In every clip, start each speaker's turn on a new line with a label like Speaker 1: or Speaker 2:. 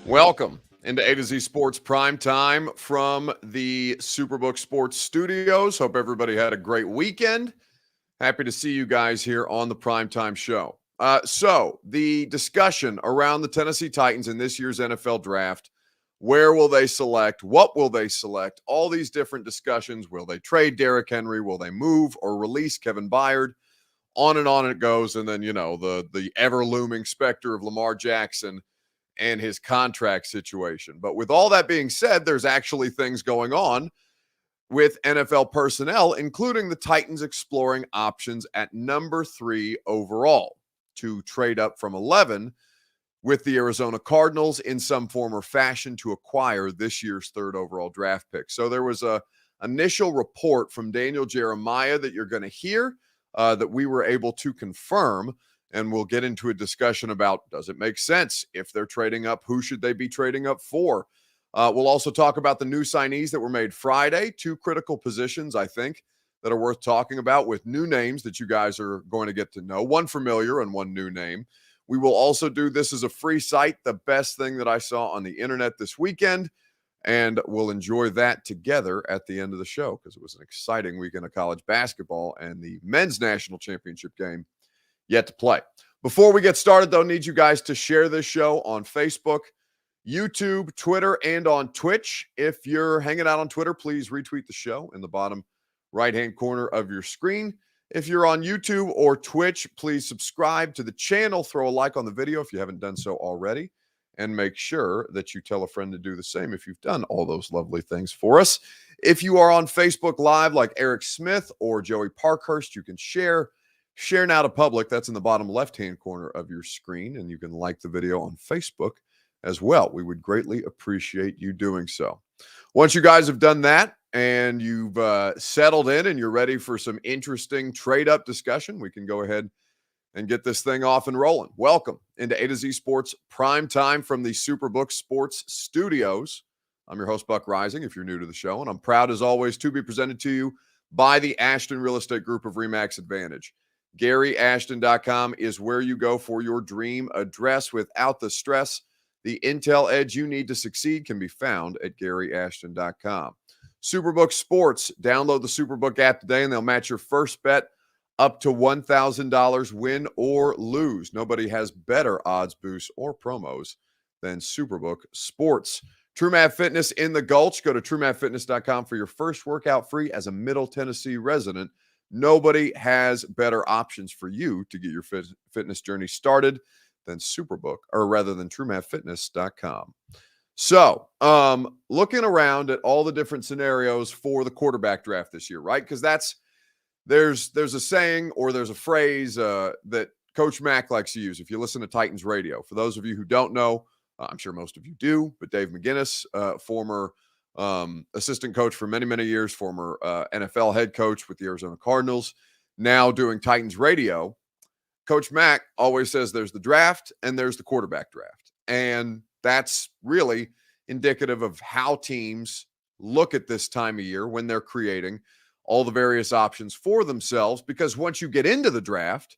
Speaker 1: Welcome into A to Z Sports Prime Time from the Superbook Sports Studios. Hope everybody had a great weekend. Happy to see you guys here on the Primetime Show. So the discussion around the Tennessee Titans in this year's NFL Draft, where will they select? What will they select? All these different discussions. Will they trade Derrick Henry? Will they move or release Kevin Byard? On and on it goes. And then, the ever-looming specter of Lamar Jackson and his contract situation. But with all that being said, there's actually things going on with NFL personnel, including the Titans exploring options at number 3 overall to trade up from 11 with the Arizona Cardinals in some form or fashion to acquire this year's 3rd overall draft pick. So there was a initial report from Daniel Jeremiah that you're going to hear that we were able to confirm. And we'll get into a discussion about, does it make sense? If they're trading up, who should they be trading up for? We'll also talk about the new signees that were made Friday. 2 critical positions, I think, that are worth talking about with new names that you guys are going to get to know. One familiar and one new name. We will also do this as a free site, the best thing that I saw on the internet this weekend. And we'll enjoy that together at the end of the show because it was an exciting weekend of college basketball and the men's national championship game yet to play. Before we get started, though, need you guys to share this show on Facebook, YouTube, Twitter, and on Twitch. If you're hanging out on Twitter, please retweet the show in the bottom right-hand corner of your screen. If you're on YouTube or Twitch, please subscribe to the channel, throw a like on the video if you haven't done so already, and make sure that you tell a friend to do the same if you've done all those lovely things for us. If you are on Facebook Live like Eric Smith or Joey Parkhurst, you can share now to public. That's in the bottom left-hand corner of your screen, and you can like the video on Facebook as well. We would greatly appreciate you doing so. Once you guys have done that and you've settled in and you're ready for some interesting trade-up discussion, we can go ahead and get this thing off and rolling. Welcome into A to Z Sports Prime Time from the Superbook Sports Studios. I'm your host, Buck Rising, if you're new to the show, and I'm proud, as always, to be presented to you by the Ashton Real Estate Group of RE/MAX Advantage. GaryAshton.com is where you go for your dream address without the stress. The intel edge you need to succeed can be found at GaryAshton.com. Superbook Sports. Download the Superbook app today, and they'll match your first bet up to $1,000, win or lose. Nobody has better odds boosts or promos than Superbook Sports. TrueMath Fitness in the Gulch. Go to TrueMathFitness.com for your first workout free as a Middle Tennessee resident. Nobody has better options for you to get your fitness journey started than Superbook, or rather than TrueMathFitness.com. So, looking around at all the different scenarios for the quarterback draft this year, right? Because there's a saying or there's a phrase that Coach Mack likes to use if you listen to Titans radio. For those of you who don't know, I'm sure most of you do, but Dave McGinnis, former assistant coach for many, many years, former NFL head coach with the Arizona Cardinals, now doing Titans radio. Coach Mack always says there's the draft and there's the quarterback draft. And that's really indicative of how teams look at this time of year when they're creating all the various options for themselves. Because once you get into the draft,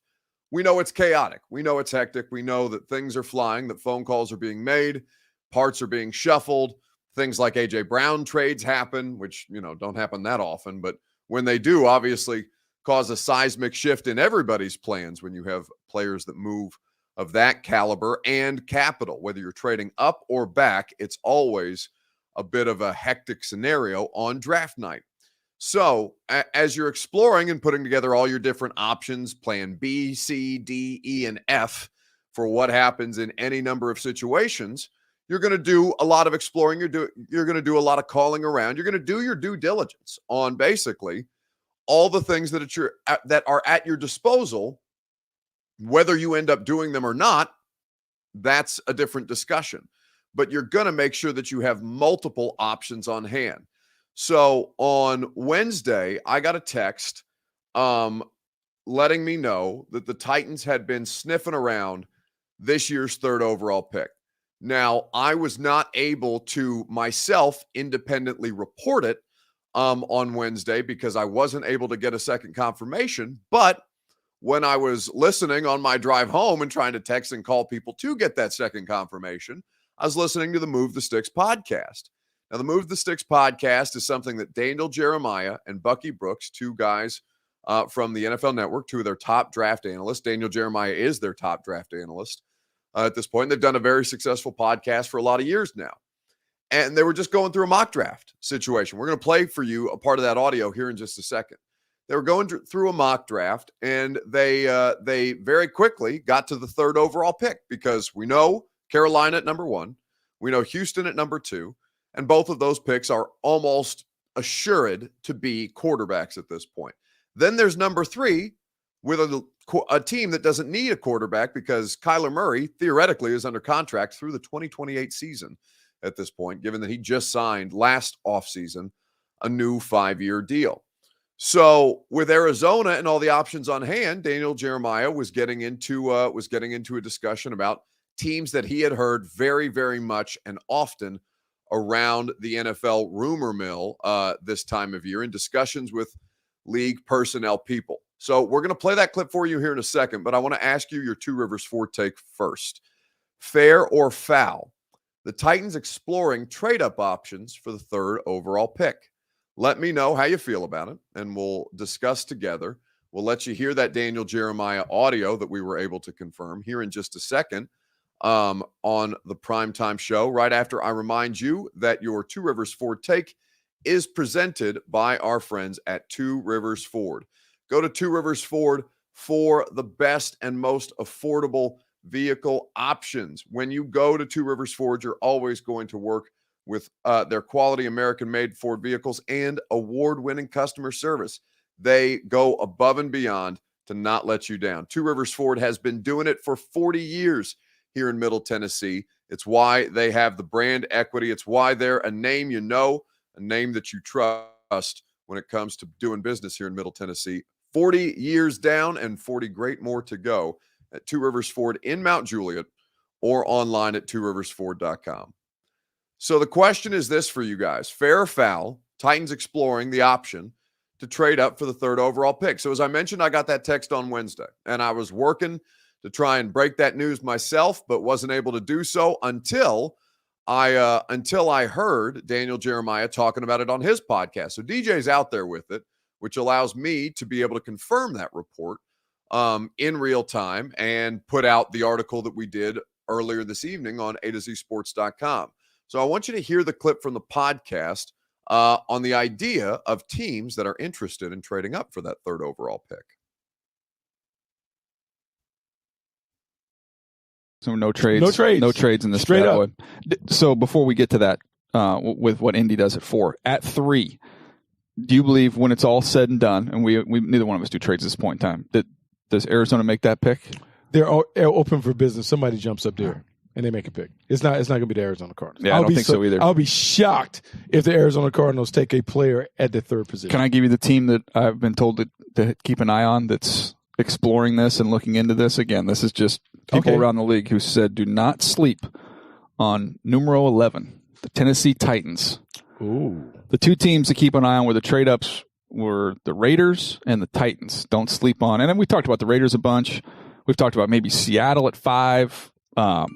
Speaker 1: we know it's chaotic. We know it's hectic. We know that things are flying, that phone calls are being made, parts are being shuffled. Things like A.J. Brown trades happen, which, don't happen that often. But when they do, obviously cause a seismic shift in everybody's plans when you have players that move of that caliber and capital. Whether you're trading up or back, it's always a bit of a hectic scenario on draft night. So as you're exploring and putting together all your different options, plan B, C, D, E, and F for what happens in any number of situations, you're going to do a lot of exploring. You're going to do a lot of calling around. You're going to do your due diligence on basically all the things that are at your disposal. Whether you end up doing them or not, that's a different discussion. But you're going to make sure that you have multiple options on hand. So on Wednesday, I got a text letting me know that the Titans had been sniffing around this year's 3rd overall pick. Now, I was not able to myself independently report it on Wednesday because I wasn't able to get a second confirmation. But when I was listening on my drive home and trying to text and call people to get that second confirmation, I was listening to the Move the Sticks podcast. Now, the Move the Sticks podcast is something that Daniel Jeremiah and Bucky Brooks, two guys from the NFL Network, two of their top draft analysts. Daniel Jeremiah is their top draft analyst at this point. They've done a very successful podcast for a lot of years now. And they were just going through a mock draft situation. We're going to play for you a part of that audio here in just a second. They were going through a mock draft, and they very quickly got to the third overall pick because we know Carolina at number 1. We know Houston at number 2. And both of those picks are almost assured to be quarterbacks at this point. Then there's number 3 with a team that doesn't need a quarterback because Kyler Murray theoretically is under contract through the 2028 season at this point, given that he just signed last offseason a new 5-year deal. So with Arizona and all the options on hand, Daniel Jeremiah was getting into a discussion about teams that he had heard very, very much and often around the NFL rumor mill this time of year in discussions with league personnel people. So we're going to play that clip for you here in a second, but I want to ask you your Two Rivers Ford take first. Fair or foul? The Titans exploring trade-up options for the third overall pick. Let me know how you feel about it, and we'll discuss together. We'll let you hear that Daniel Jeremiah audio that we were able to confirm here in just a second on the Primetime Show, right after I remind you that your Two Rivers Ford take is presented by our friends at Two Rivers Ford. Go to Two Rivers Ford for the best and most affordable vehicle options. When you go to Two Rivers Ford, you're always going to work with their quality American-made Ford vehicles and award-winning customer service. They go above and beyond to not let you down. Two Rivers Ford has been doing it for 40 years here in Middle Tennessee. It's why they have the brand equity. It's why they're a name you know, a name that you trust when it comes to doing business here in Middle Tennessee. 40 years down and 40 great more to go at Two Rivers Ford in Mount Juliet or online at tworiversford.com. So the question is this for you guys. Fair or foul? Titans exploring the option to trade up for the third overall pick. So as I mentioned, I got that text on Wednesday, and I was working to try and break that news myself, but wasn't able to do so until I heard Daniel Jeremiah talking about it on his podcast. So DJ's out there with it, which allows me to be able to confirm that report in real time and put out the article that we did earlier this evening on A2ZSports.com. So I want you to hear the clip from the podcast on the idea of teams that are interested in trading up for that third overall pick.
Speaker 2: So no trades in this bad boy. So before we get to that, with what Indy does at 4, at 3, do you believe when it's all said and done, and we neither one of us do trades at this point in time, does Arizona make that pick?
Speaker 3: They're open for business. Somebody jumps up there and they make a pick. It's not going to be the Arizona Cardinals.
Speaker 2: Yeah, I don't think so either.
Speaker 3: I'll be shocked if the Arizona Cardinals take a player at the third position.
Speaker 2: Can I give you the team that I've been told to keep an eye on that's exploring this and looking into this? Again, this is just people around the league who said do not sleep on numero 11, the Tennessee Titans.
Speaker 3: Ooh.
Speaker 2: The two teams to keep an eye on were the trade-ups were the Raiders and the Titans. Don't sleep on. And then we talked about the Raiders a bunch. We've talked about maybe Seattle at 5. I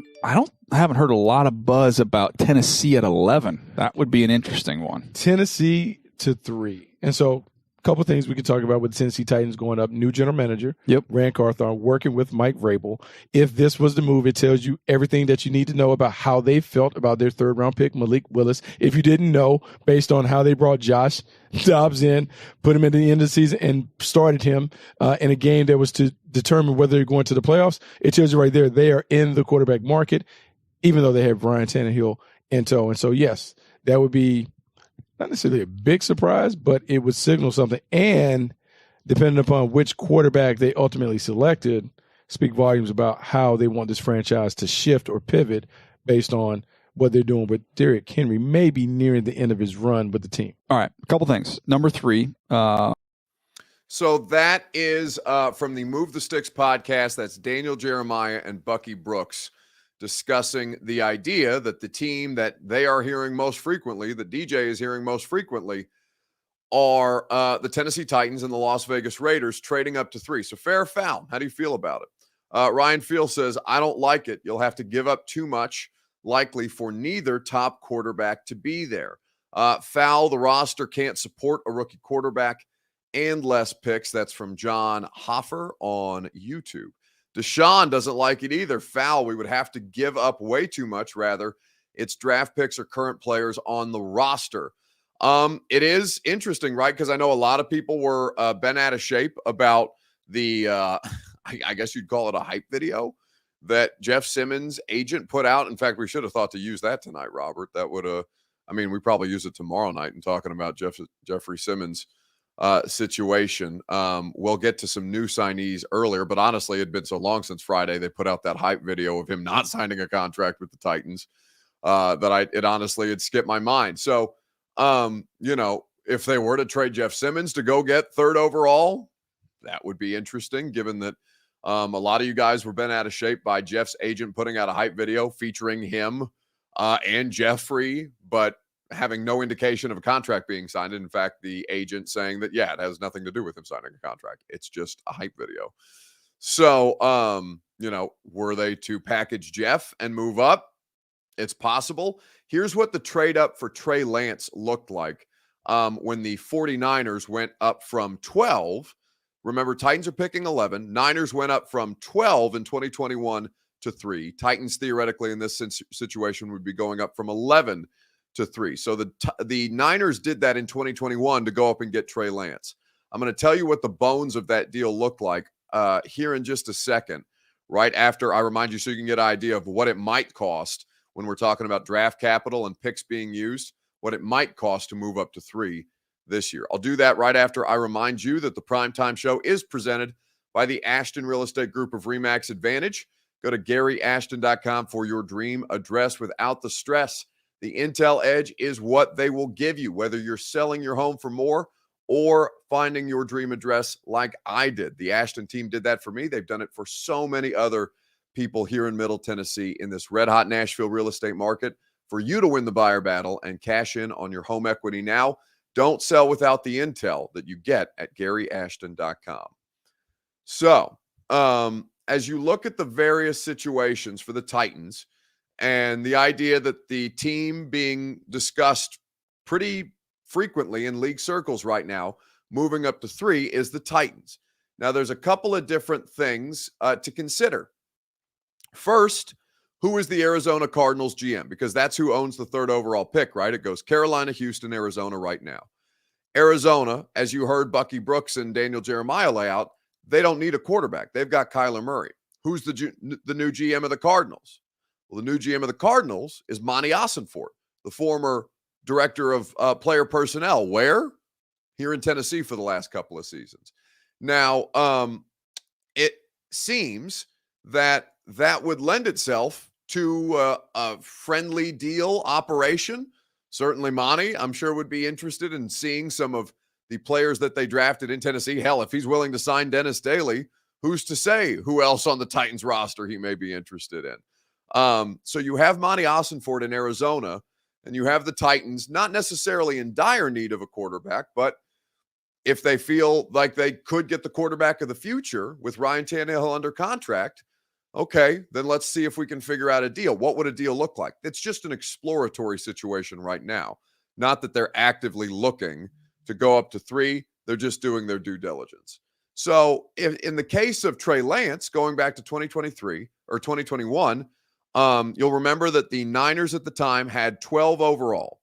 Speaker 2: haven't heard a lot of buzz about Tennessee at 11. That would be an interesting one.
Speaker 3: Tennessee to 3. And so a couple of things we could talk about with the Tennessee Titans going up. New general manager, Rand Carthon, working with Mike Vrabel. If this was the move, it tells you everything that you need to know about how they felt about their third-round pick, Malik Willis. If you didn't know, based on how they brought Josh Dobbs in, put him at the end of the season, and started him in a game that was to determine whether they're going to the playoffs, it tells you right there they are in the quarterback market, even though they have Ryan Tannehill in tow. And so, yes, that would be not necessarily a big surprise, but it would signal something. And depending upon which quarterback they ultimately selected, speak volumes about how they want this franchise to shift or pivot based on what they're doing with Derrick Henry, maybe nearing the end of his run with the team.
Speaker 2: All right, a couple things. Number 3.
Speaker 1: So that is from the Move the Sticks podcast. That's Daniel Jeremiah and Bucky Brooks discussing the idea that the team that they are hearing most frequently, that DJ is hearing most frequently, are the Tennessee Titans and the Las Vegas Raiders trading up to 3. So fair or foul? How do you feel about it? Ryan Field says, I don't like it. You'll have to give up too much. likely for neither top quarterback to be there. Foul, the roster can't support a rookie quarterback and less picks. That's from John Hoffer on YouTube. Deshaun doesn't like it either. Foul, we would have to give up way too much. Rather, it's draft picks or current players on the roster. It is interesting, right? Because I know a lot of people were bent out of shape about the, I guess you'd call it a hype video that Jeff Simmons' agent put out. In fact, we should have thought to use that tonight, Robert. That would we probably use it tomorrow night and talking about Jeffrey Simmons' situation. We'll get to some new signees earlier, but honestly, it had been so long since Friday they put out that hype video of him not signing a contract with the Titans that it honestly had skipped my mind. So, if they were to trade Jeff Simmons to go get third overall, that would be interesting, given that a lot of you guys were bent out of shape by Jeff's agent putting out a hype video featuring him and Jeffrey, but having no indication of a contract being signed. In fact, the agent saying that, it has nothing to do with him signing a contract. It's just a hype video. So, were they to package Jeff and move up? It's possible. Here's what the trade up for Trey Lance looked like when the 49ers went up from 12. Remember, Titans are picking 11. Niners went up from 12 in 2021 to 3. Titans, theoretically, in this situation, would be going up from 11 to 3. So the Niners did that in 2021 to go up and get Trey Lance. I'm going to tell you what the bones of that deal look like here in just a second, right after I remind you so you can get an idea of what it might cost when we're talking about draft capital and picks being used, what it might cost to move up to 3 this year. I'll do that right after I remind you that the Primetime Show is presented by the Ashton Real Estate Group of RE/MAX Advantage. Go to GaryAshton.com for your dream address without the stress. The Intel Edge is what they will give you, whether you're selling your home for more or finding your dream address like I did. The Ashton team did that for me. They've done it for so many other people here in Middle Tennessee in this red-hot Nashville real estate market. For you to win the buyer battle and cash in on your home equity now, don't sell without the intel that you get at GaryAshton.com. So, as you look at the various situations for the Titans and the idea that the team being discussed pretty frequently in league circles right now, moving up to 3, is the Titans. Now, there's a couple of different things to consider. First, who is the Arizona Cardinals GM? Because that's who owns the 3rd overall pick, right? It goes Carolina, Houston, Arizona right now. Arizona, as you heard Bucky Brooks and Daniel Jeremiah lay out, they don't need a quarterback. They've got Kyler Murray. Who's the new GM of the Cardinals? Well, the new GM of the Cardinals is Monty Ossenfort, the former director of player personnel. Where? Here in Tennessee for the last couple of seasons. Now, it seems that would lend itself to a friendly deal operation. Certainly Monty, I'm sure, would be interested in seeing some of the players that they drafted in Tennessee. Hell, if he's willing to sign Dennis Daly, who's to say who else on the Titans roster he may be interested in? So you have Monty Ossenfort in Arizona, and you have the Titans not necessarily in dire need of a quarterback, but if they feel like they could get the quarterback of the future with Ryan Tannehill under contract, okay, then let's see if we can figure out a deal. What would a deal look like? It's just an exploratory situation right now. Not that they're actively looking to go up to 3. They're just doing their due diligence. So in the case of Trey Lance, going back to 2023 or 2021, you'll remember that the Niners at the time had 12 overall.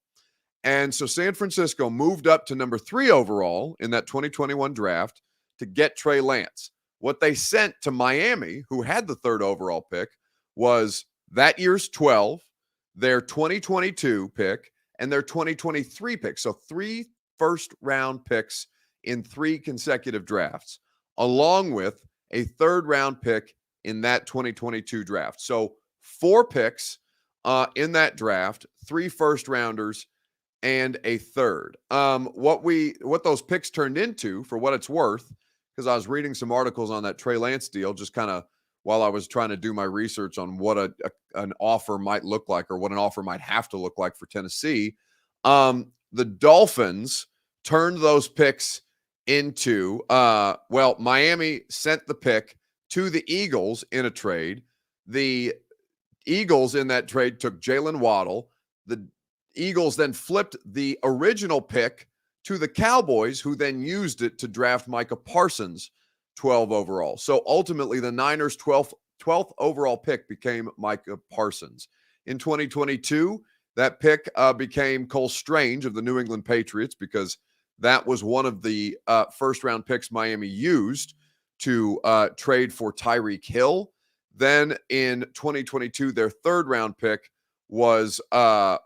Speaker 1: And so San Francisco moved up to number 3 overall in that 2021 draft to get Trey Lance. What they sent to Miami, who had the 3rd overall pick, was that year's 12, their 2022 pick, and their 2023 pick. So 3 first-round picks in 3 consecutive drafts, along with a 3rd-round pick in that 2022 draft. So 4 picks in that draft, 3 first-rounders, and a 3rd. What those picks turned into, for what it's worth, because I was reading some articles on that Trey Lance deal just kind of while I was trying to do my research on what an offer might look like or what an offer might have to look like for Tennessee. The Dolphins turned those picks into, Miami sent the pick to the Eagles in a trade. The Eagles in that trade took Jalen Waddle. The Eagles then flipped the original pick to the Cowboys, who then used it to draft Micah Parsons, 12 overall. So ultimately, the Niners' 12th overall pick became Micah Parsons. In 2022, that pick became Cole Strange of the New England Patriots, because that was one of the first-round picks Miami used to trade for Tyreek Hill. Then in 2022, their third-round pick was Matt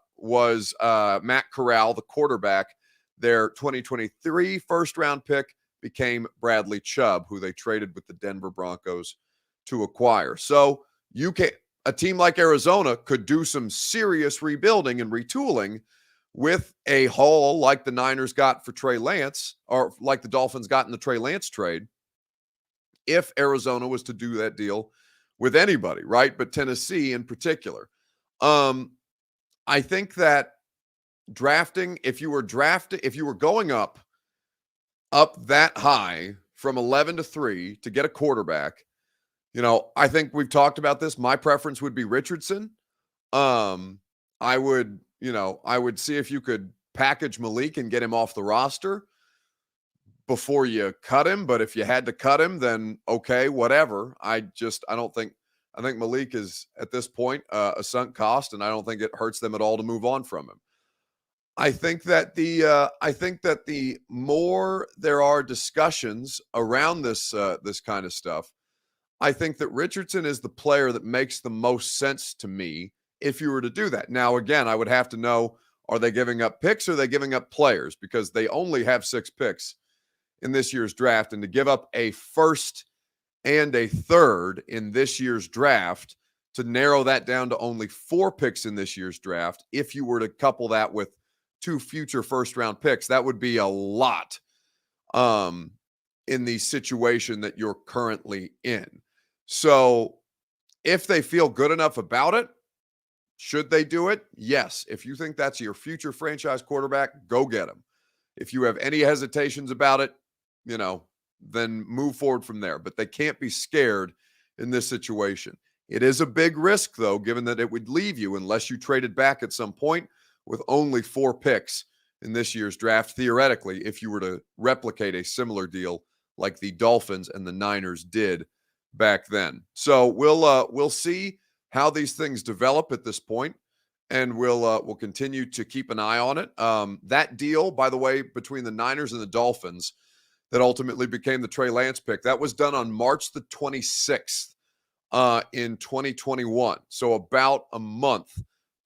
Speaker 1: Corral, the quarterback. Their 2023 first-round pick became Bradley Chubb, who they traded with the Denver Broncos to acquire. So a team like Arizona could do some serious rebuilding and retooling with a haul like the Niners got for Trey Lance, or like the Dolphins got in the Trey Lance trade, if Arizona was to do that deal with anybody, right? But Tennessee in particular. I think that drafting, if you were going up that high from 11 to 3 to get a quarterback, I think we've talked about this. My preference would be Richardson. I would see if you could package Malik and get him off the roster before you cut him. But if you had to cut him, then okay, whatever. I think Malik is at this point a sunk cost, and I don't think it hurts them at all to move on from him. I think that the more there are discussions around this kind of stuff, I think that Richardson is the player that makes the most sense to me if you were to do that. Now, again, I would have to know, are they giving up picks or are they giving up players? Because they only have 6 picks in this year's draft, and to give up a first and a third in this year's draft, to narrow that down to only 4 picks in this year's draft, if you were to couple that with 2 future first-round picks, that would be a lot in the situation that you're currently in. So if they feel good enough about it, should they do it? Yes. If you think that's your future franchise quarterback, go get him. If you have any hesitations about it, then move forward from there. But they can't be scared in this situation. It is a big risk, though, given that it would leave you, unless you traded back at some point, with only 4 picks in this year's draft, theoretically, if you were to replicate a similar deal like the Dolphins and the Niners did back then. So we'll see how these things develop at this point, and we'll continue to keep an eye on it. That deal, by the way, between the Niners and the Dolphins that ultimately became the Trey Lance pick, that was done on March the 26th in 2021. So about a month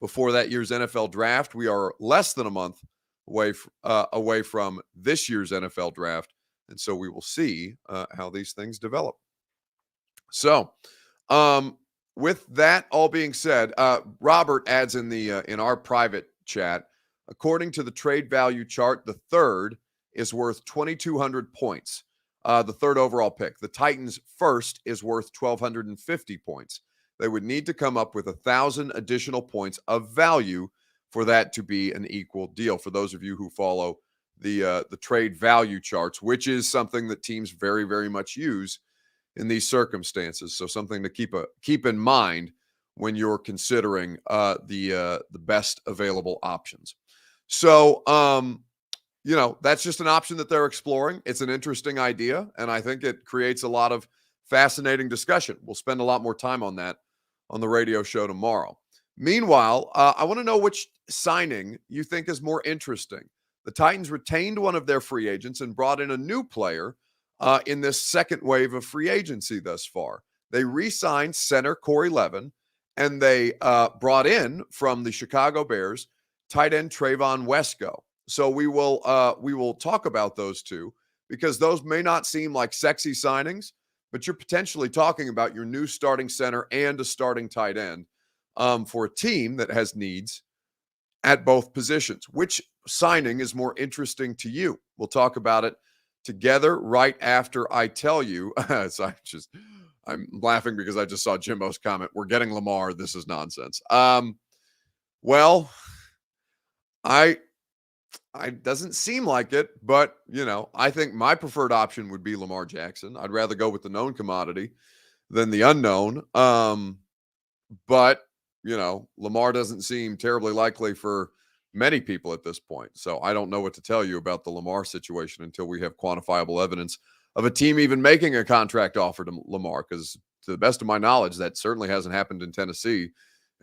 Speaker 1: before that year's NFL draft. We are less than a month away from this year's NFL draft, and so we will see how these things develop. So, with that all being said, Robert adds in our private chat, according to the trade value chart, the third is worth 2,200 points. The third overall pick. The Titans' first is worth 1,250 points. They would need to come up with 1,000 additional points of value for that to be an equal deal. For those of you who follow the trade value charts, which is something that teams very, very much use in these circumstances. So something to keep in mind when you're considering the best available options. So, that's just an option that they're exploring. It's an interesting idea, and I think it creates a lot of fascinating discussion. We'll spend a lot more time on that on the radio show tomorrow. Meanwhile, I want to know which signing you think is more interesting. The Titans retained one of their free agents and brought in a new player in this second wave of free agency thus far. They re-signed center Corey Levin, and they brought in from the Chicago Bears tight end Trayvon Wesco. So we will talk about those two, because those may not seem like sexy signings, but you're potentially talking about your new starting center and a starting tight end for a team that has needs at both positions. Which signing is more interesting to you? We'll talk about it together right after I tell you. So I'm laughing because I just saw Jimbo's comment. We're getting Lamar. This is nonsense. Well, it doesn't seem like it, but I think my preferred option would be Lamar Jackson. I'd rather go with the known commodity than the unknown. But Lamar doesn't seem terribly likely for many people at this point. So I don't know what to tell you about the Lamar situation until we have quantifiable evidence of a team even making a contract offer to Lamar, because to the best of my knowledge, that certainly hasn't happened in Tennessee.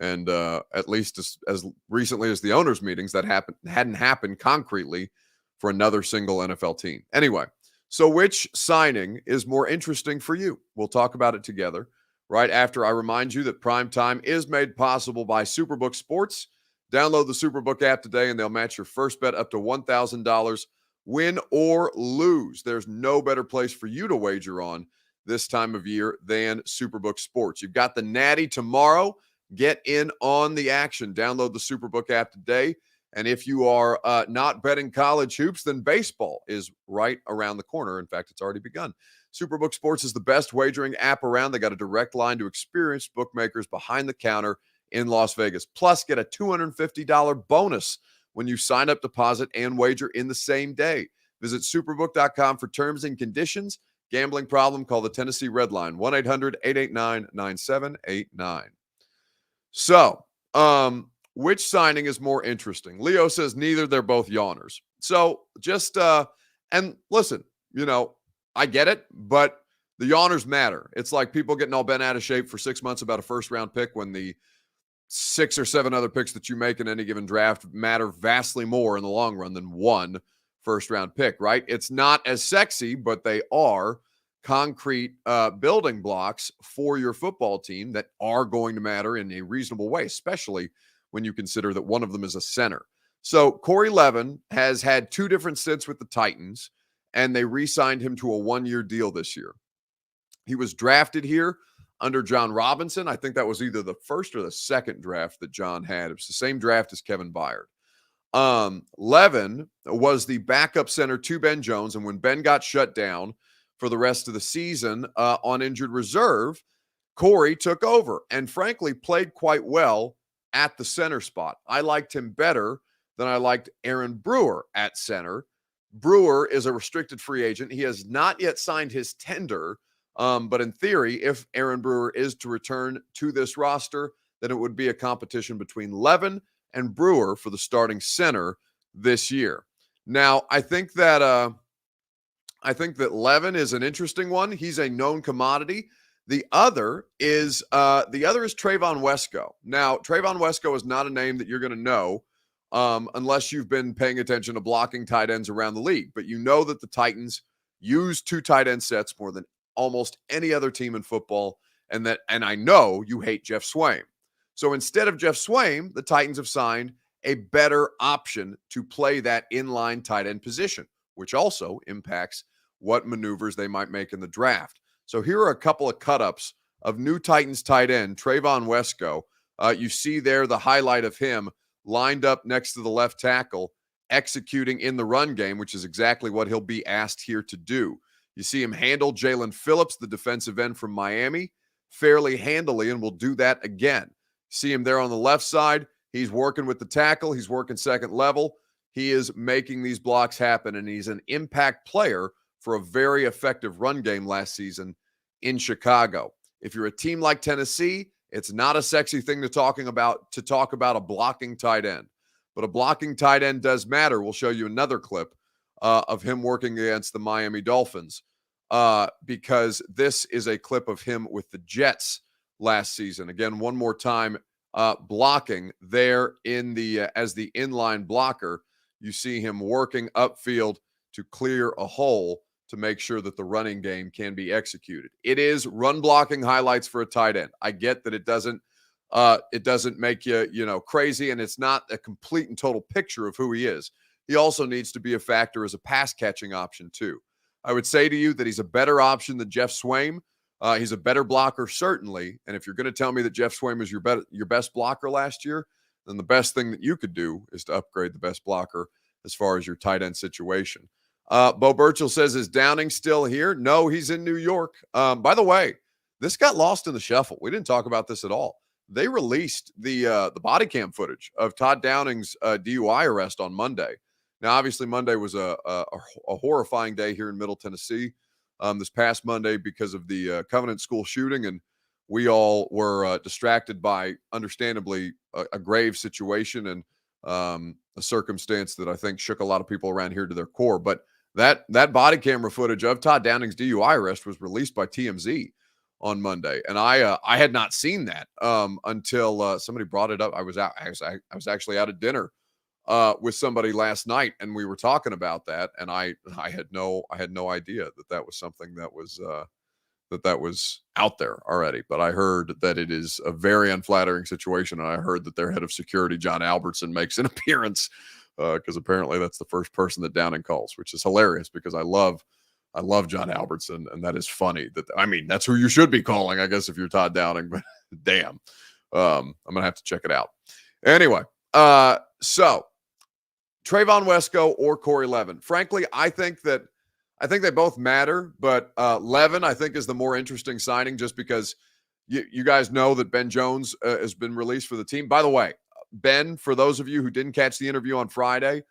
Speaker 1: And at least as recently as the owners' meetings, that hadn't happened concretely for another single NFL team. Anyway, so which signing is more interesting for you? We'll talk about it together right after I remind you that Prime Time is made possible by Superbook Sports. Download the Superbook app today, and they'll match your first bet up to $1,000, win or lose. There's no better place for you to wager on this time of year than Superbook Sports. You've got the Natty tomorrow. Get in on the action. Download the Superbook app today. And if you are not betting college hoops, then baseball is right around the corner. In fact, it's already begun. Superbook Sports is the best wagering app around. They got a direct line to experienced bookmakers behind the counter in Las Vegas. Plus, get a $250 bonus when you sign up, deposit, and wager in the same day. Visit superbook.com for terms and conditions. Gambling problem? Call the Tennessee Red Line, 1-800-889-9789. So, which signing is more interesting? Leo says neither. They're both yawners. So just, and listen, I get it, but the yawners matter. It's like people getting all bent out of shape for 6 months about a first-round pick when the 6 or 7 other picks that you make in any given draft matter vastly more in the long run than one first-round pick, right? It's not as sexy, but they are concrete building blocks for your football team that are going to matter in a reasonable way, especially when you consider that one of them is a center. So Corey Levin has had 2 different stints with the Titans, and they re-signed him to a 1-year deal this year. He was drafted here under John Robinson. I think that was either the first or the second draft that John had. It was the same draft as Kevin Byard. Levin was the backup center to Ben Jones, and when Ben got shut down for the rest of the season on injured reserve, Corey took over and frankly played quite well at the center spot. I liked him better than I liked Aaron Brewer at center. Brewer is a restricted free agent. He has not yet signed his tender, but in theory, if Aaron Brewer is to return to this roster, then it would be a competition between Levin and Brewer for the starting center this year. Now, I think that Levin is an interesting one. He's a known commodity. The other is Trayvon Wesco. Now, Trayvon Wesco is not a name that you're going to know unless you've been paying attention to blocking tight ends around the league. But you know that the Titans use 2 tight end sets more than almost any other team in football, and I know you hate Jeff Swaim. So instead of Jeff Swaim, the Titans have signed a better option to play that inline tight end position, which also impacts what maneuvers they might make in the draft. So here are a couple of cut-ups of new Titans tight end, Trayvon Wesco. You see there the highlight of him lined up next to the left tackle, executing in the run game, which is exactly what he'll be asked here to do. You see him handle Jalen Phillips, the defensive end from Miami, fairly handily, and will do that again. See him there on the left side. He's working with the tackle. He's working second level. He is making these blocks happen, and he's an impact player for a very effective run game last season in Chicago. If you're a team like Tennessee, it's not a sexy thing to talk about a blocking tight end. But a blocking tight end does matter. We'll show you another clip of him working against the Miami Dolphins because this is a clip of him with the Jets last season. Again, one more time, blocking there in the as the inline blocker. You see him working upfield to clear a hole to make sure that the running game can be executed. It is run blocking highlights for a tight end. I get that it doesn't make you crazy, and it's not a complete and total picture of who he is. He also needs to be a factor as a pass catching option too. I would say to you that he's a better option than Jeff Swaim. He's a better blocker, certainly. And if you're going to tell me that Jeff Swaim is your best blocker last year, then the best thing that you could do is to upgrade the best blocker as far as your tight end situation. Bo Burchell says, is Downing still here? No, he's in New York. By the way, this got lost in the shuffle. We didn't talk about this at all. They released the body cam footage of Todd Downing's DUI arrest on Monday. Now, obviously, Monday was a horrifying day here in Middle Tennessee this past Monday because of the Covenant School shooting. And we all were distracted by, understandably, a grave situation and a circumstance that I think shook a lot of people around here to their core. But that body camera footage of Todd Downing's DUI arrest was released by TMZ on Monday, and I had not seen that until somebody brought it up. I was actually out at dinner with somebody last night, and we were talking about that, and I had no idea that was something that was out there already. But I heard that it is a very unflattering situation, and I heard that their head of security, John Albertson, makes an appearance because apparently that's the first person that Downing calls, which is hilarious because I love John Albertson, and that is funny. That's who you should be calling, I guess, if you're Todd Downing. But damn, I'm gonna have to check it out. Anyway, so Trayvon Wesco or Corey Levin. Frankly, I think they both matter, but Levin, I think, is the more interesting signing just because you guys know that Ben Jones has been released for the team. By the way, Ben, for those of you who didn't catch the interview on Friday,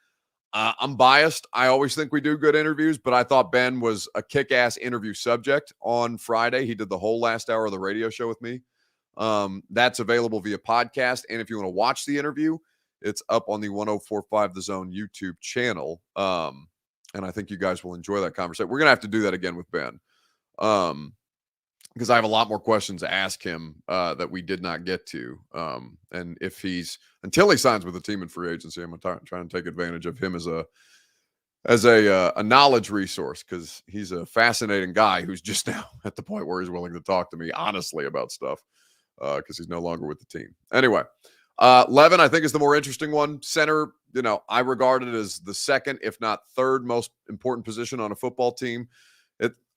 Speaker 1: I'm biased. I always think we do good interviews, but I thought Ben was a kick-ass interview subject on Friday. He did the whole last hour of the radio show with me. That's available via podcast. And if you want to watch the interview, it's up on the 104.5 The Zone YouTube channel. And I think you guys will enjoy that conversation. We're going to have to do that again with Ben because I have a lot more questions to ask him that we did not get to. And if until he signs with the team in free agency, I'm trying to take advantage of him as a knowledge resource because he's a fascinating guy who's just now at the point where he's willing to talk to me honestly about stuff because he's no longer with the team. Anyway, Levin, I think, is the more interesting one. Center, I regard it as the second, if not third most important position on a football team.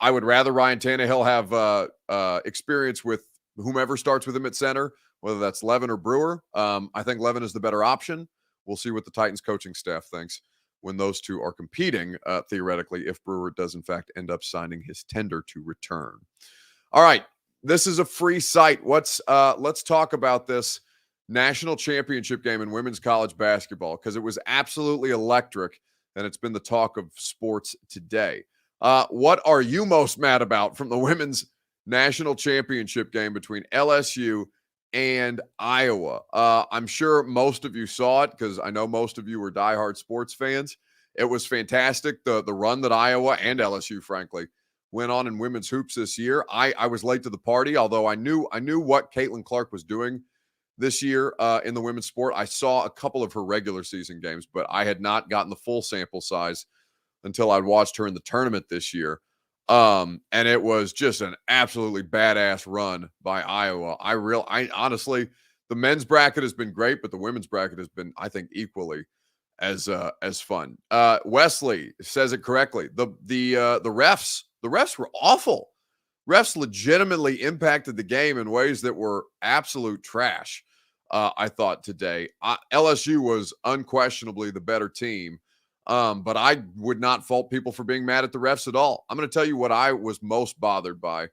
Speaker 1: I would rather Ryan Tannehill have experience with whomever starts with him at center, whether that's Levin or Brewer. I think Levin is the better option. We'll see what the Titans coaching staff thinks when those two are competing, theoretically, if Brewer does, in fact, end up signing his tender to return. All right, this is a free site. Let's talk about this national championship game in women's college basketball because it was absolutely electric, and it's been the talk of sports today. What are you most mad about from the women's national championship game between LSU and Iowa? I'm sure most of you saw it because I know most of you were diehard sports fans. It was fantastic. The run that Iowa and LSU, frankly, went on in women's hoops this year. I was late to the party, although I knew what Caitlin Clark was doing this year in the women's sport. I saw a couple of her regular season games, but I had not gotten the full sample size until I'd watched her in the tournament this year. And it was just an absolutely badass run by Iowa. I honestly, the men's bracket has been great, but the women's bracket has been, I think, equally as fun. Wesley says it correctly. The refs were awful. Refs legitimately impacted the game in ways that were absolute trash. I thought today, LSU was unquestionably the better team. But I would not fault people for being mad at the refs at all. I'm going to tell you what I was most bothered by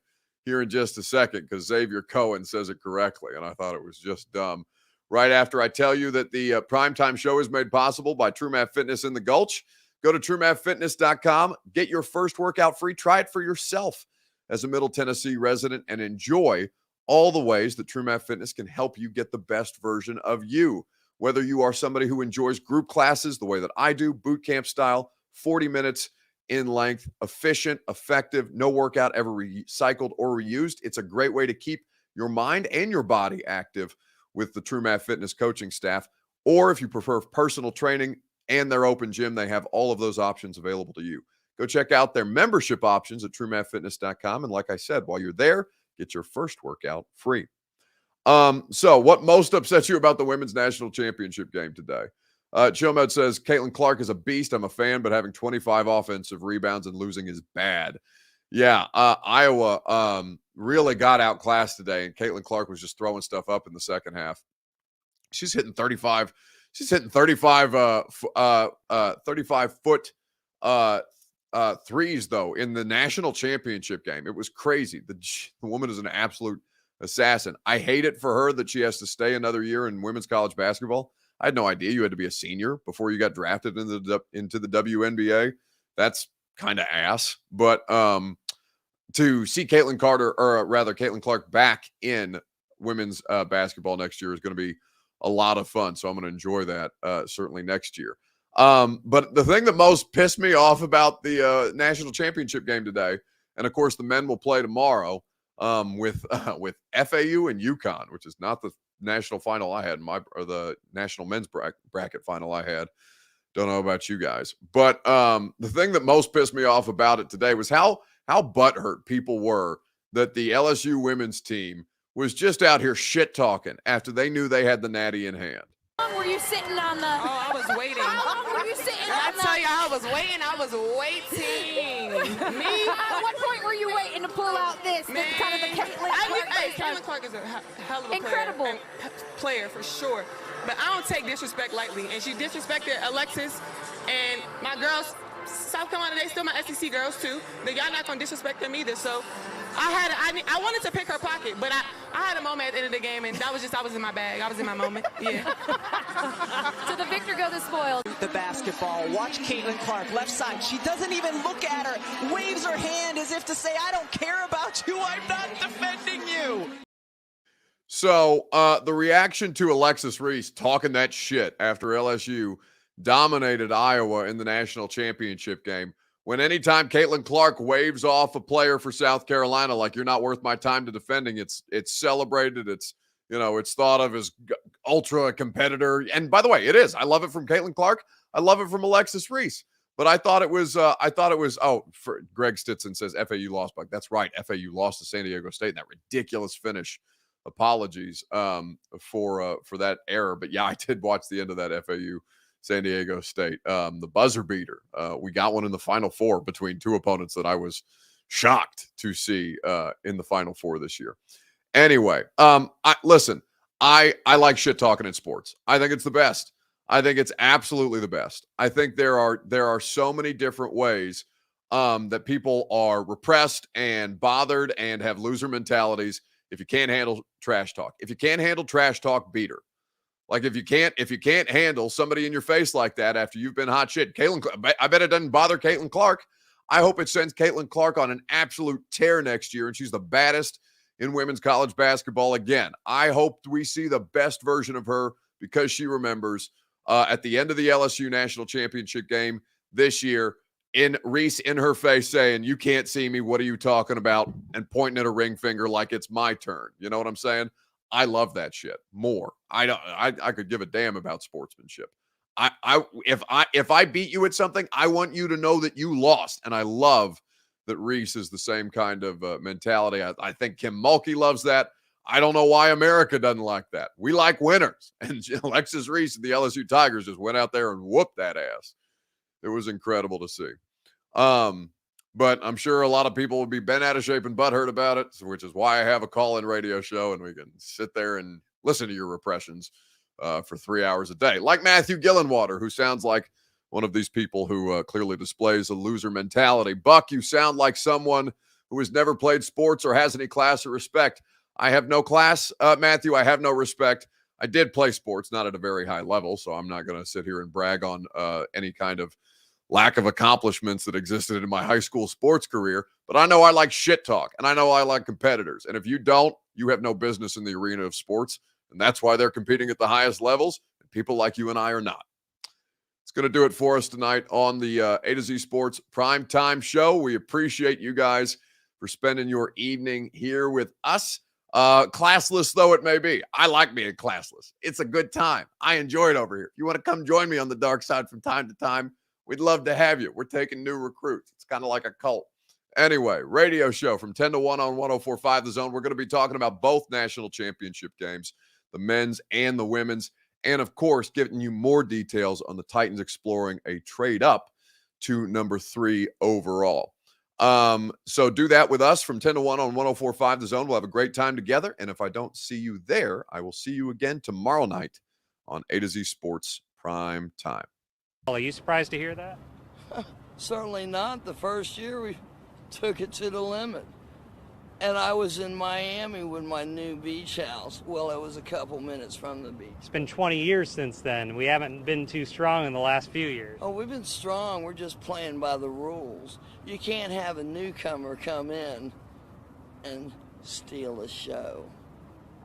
Speaker 1: here in just a second because Xavier Cohen says it correctly, and I thought it was just dumb. Right after I tell you that the Primetime Show is made possible by TrueMath Fitness in the Gulch, go to TrueMathFitness.com, get your first workout free, try it for yourself as a Middle Tennessee resident, and enjoy all the ways that TrueMath Fitness can help you get the best version of you. Whether you are somebody who enjoys group classes the way that I do, boot camp style, 40 minutes in length, efficient, effective, no workout ever recycled or reused. It's a great way to keep your mind and your body active with the TrueMath Fitness coaching staff. Or if you prefer personal training and their open gym, they have all of those options available to you. Go check out their membership options at TrueMathFitness.com. And like I said, while you're there, get your first workout free. So what most upsets you about the women's national championship game today? Chilmed says, Caitlin Clark is a beast. I'm a fan, but having 25 offensive rebounds and losing is bad. Yeah, Iowa really got outclassed today, and Caitlin Clark was just throwing stuff up in the second half. She's hitting 35. She's hitting 35-foot threes, though, in the national championship game. It was crazy. The woman is an absolute assassin. I hate it for her that she has to stay another year in women's college basketball. I had no idea you had to be a senior before you got drafted into the WNBA. That's kind of ass. But to see Caitlin Carter, or rather Caitlin Clark, back in women's basketball next year is going to be a lot of fun. So I'm going to enjoy that certainly next year. But the thing that most pissed me off about the national championship game today, and of course the men will play tomorrow with FAU and UConn, which is not the national final I had, or the national men's bracket final I had. Don't know about you guys, but the thing that most pissed me off about it today was how butthurt people were that the LSU women's team was just out here shit talking after they knew they had the natty in hand.
Speaker 4: How long were you sitting on the? Oh, I was waiting. How long were you sitting on the? I tell you, I was waiting. Me? At what point were you waiting to pull out this? Man, kind of the Caitlin Clark.
Speaker 5: Caitlin Clark is a hell of a
Speaker 4: incredible
Speaker 5: player for sure. But I don't take disrespect lightly. And she disrespected Alexis and my girls. South Carolina, they still my SEC girls too. But y'all not gonna disrespect them either. So I wanted to pick her pocket, but I had a moment at the end of the game, and I was in my bag. I was in my moment. Yeah.
Speaker 4: So the victor goes the spoils.
Speaker 6: The basketball. Watch Caitlin Clark, left side. She doesn't even look at her. Waves her hand as if to say, "I don't care about you. I'm not defending you."
Speaker 1: So the reaction to Alexis Reese talking that shit after LSU dominated Iowa in the national championship game, when anytime Caitlin Clark waves off a player for South Carolina like you're not worth my time to defending, it's celebrated. It's thought of as ultra competitor. And by the way, it is. I love it from Caitlin Clark. I love it from Alexis Reese. But I thought it was for Greg Stitson says FAU lost, but that's right. FAU lost to San Diego State in that ridiculous finish. Apologies for that error. But yeah, I did watch the end of that FAU San Diego State. The buzzer beater. We got one in the Final Four between two opponents that I was shocked to see in the Final Four this year. Anyway, I like shit talking in sports. I think it's the best. I think it's absolutely the best. I think there are so many different ways that people are repressed and bothered and have loser mentalities. If you can't handle trash talk, beat her. Like if you can't handle somebody in your face like that after you've been hot shit, I bet it doesn't bother Caitlin Clark. I hope it sends Caitlin Clark on an absolute tear next year, and she's the baddest in women's college basketball again. I hope we see the best version of her because she remembers at the end of the LSU national championship game this year, Reese in her face saying, "You can't see me. What are you talking about?" and pointing at a ring finger like it's my turn. You know what I'm saying? I love that shit more. I could give a damn about sportsmanship. If I beat you at something, I want you to know that you lost. And I love that Reese is the same kind of mentality. I think Kim Mulkey loves that. I don't know why America doesn't like that. We like winners. And Alexis Reese and the LSU Tigers just went out there and whooped that ass. It was incredible to see. But I'm sure a lot of people would be bent out of shape and butthurt about it, which is why I have a call-in radio show, and we can sit there and listen to your repressions for 3 hours a day. Like Matthew Gillenwater, who sounds like one of these people who clearly displays a loser mentality. Buck, you sound like someone who has never played sports or has any class or respect. I have no class, Matthew. I have no respect. I did play sports, not at a very high level, so I'm not going to sit here and brag on any kind of lack of accomplishments that existed in my high school sports career. But I know I like shit talk, and I know I like competitors. And if you don't, you have no business in the arena of sports. And that's why they're competing at the highest levels. And people like you and I are not. It's going to do it for us tonight on the A to Z Sports Primetime Show. We appreciate you guys for spending your evening here with us. Classless though it may be. I like being classless. It's a good time. I enjoy it over here. If you want to come join me on the dark side from time to time, we'd love to have you. We're taking new recruits. It's kind of like a cult. Anyway, radio show from 10 to 1 on 104.5 The Zone. We're going to be talking about both national championship games, the men's and the women's, and of course, giving you more details on the Titans exploring a trade up to number 3 overall. So do that with us from 10 to 1 on 104.5 The Zone. We'll have a great time together. And if I don't see you there, I will see you again tomorrow night on A to Z Sports Prime Time.
Speaker 7: Are you surprised to hear that?
Speaker 8: Certainly not. The first year we took it to the limit. And I was in Miami with my new beach house. Well, it was a couple minutes from the beach.
Speaker 7: It's been 20 years since then. We haven't been too strong in the last few years.
Speaker 8: Oh, we've been strong. We're just playing by the rules. You can't have a newcomer come in and steal the show.